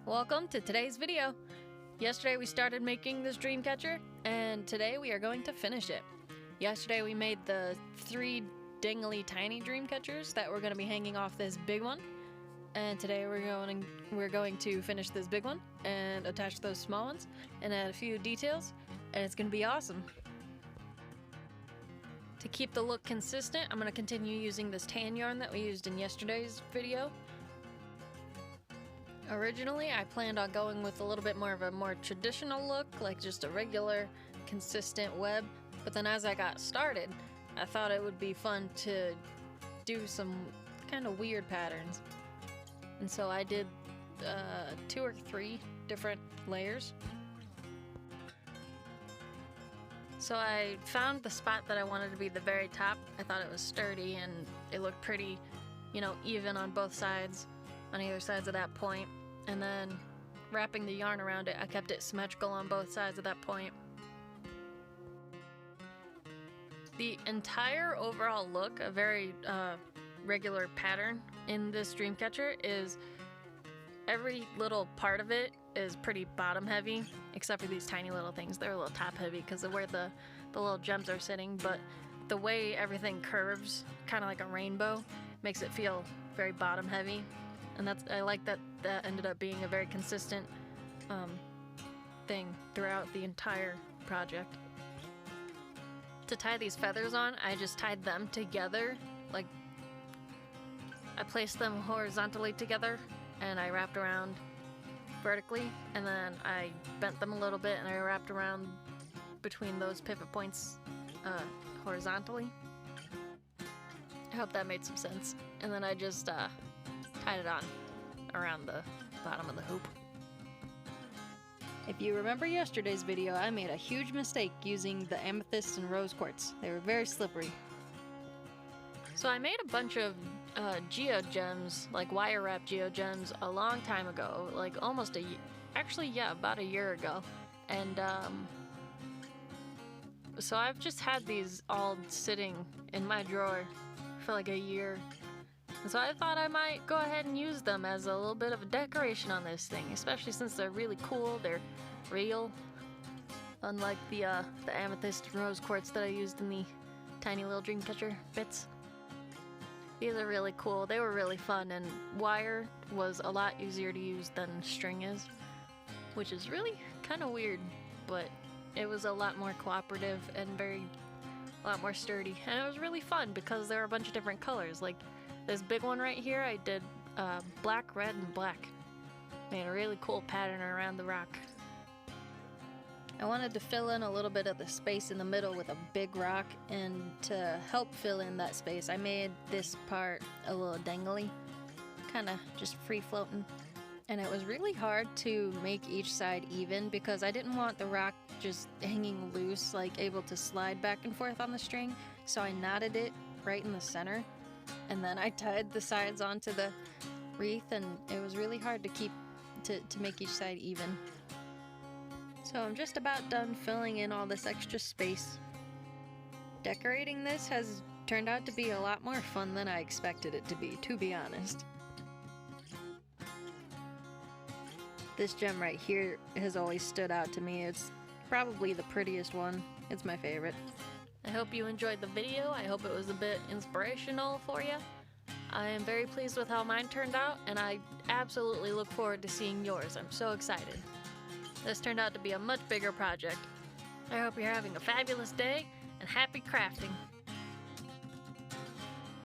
Welcome to today's video. Yesterday we started making this dream catcher, and today we are going to finish it. Yesterday we made the 3 dingly tiny dream catchers that were going to be hanging off this big one, and today we're going to finish this big one and attach those small ones and add a few details, and it's going to be awesome. To keep the look consistent, I'm going to continue using this tan yarn that we used in yesterday's video. Originally, I planned on going with a little bit more of a more traditional look, like just a regular, consistent web, but then as I got started, I thought it would be fun to do some kind of weird patterns. And so I did 2 or 3 different layers. So I found the spot that I wanted to be the very top. I thought it was sturdy and it looked pretty, even on both sides, on either sides of that point. And then wrapping the yarn around it, I kept it symmetrical on both sides of that point. The entire overall look, a very regular pattern in this dream catcher, is every little part of it is pretty bottom heavy, except for these tiny little things. They're a little top heavy because of where the little gems are sitting, but the way everything curves, kind of like a rainbow, makes it feel very bottom heavy. And I like that ended up being a very consistent thing throughout the entire project. To tie these feathers on, I just tied them together, like I placed them horizontally together and I wrapped around vertically, and then I bent them a little bit and I wrapped around between those pivot points horizontally. I hope that made some sense. And then I just tied it on around the bottom of the hoop. If you remember yesterday's video, I made a huge mistake using the amethyst and rose quartz. They were very slippery. So I made a bunch of geogems, like wire wrap geogems, a long time ago, like almost about a year ago. And so I've just had these all sitting in my drawer for like a year. And so I thought I might go ahead and use them as a little bit of a decoration on this thing, especially since they're really cool, they're real, unlike the amethyst and rose quartz that I used in the tiny little dream catcher bits. These are really cool, they were really fun, and wire was a lot easier to use than string is, which is really kind of weird, but it was a lot more cooperative and a lot more sturdy, and it was really fun because there were a bunch of different colors. Like this big one right here, I did black, red, and black. Made a really cool pattern around the rock. I wanted to fill in a little bit of the space in the middle with a big rock, and to help fill in that space, I made this part a little dangly, kind of just free floating. And it was really hard to make each side even because I didn't want the rock just hanging loose, like able to slide back and forth on the string. So I knotted it right in the center, and then I tied the sides onto the wreath, and it was really hard to make each side even. So I'm just about done filling in all this extra space. Decorating this has turned out to be a lot more fun than I expected it to be honest. This gem right here has always stood out to me. It's probably the prettiest one. It's my favorite. I hope you enjoyed the video. I hope it was a bit inspirational for you. I am very pleased with how mine turned out, and I absolutely look forward to seeing yours. I'm so excited. This turned out to be a much bigger project. I hope you're having a fabulous day, and happy crafting!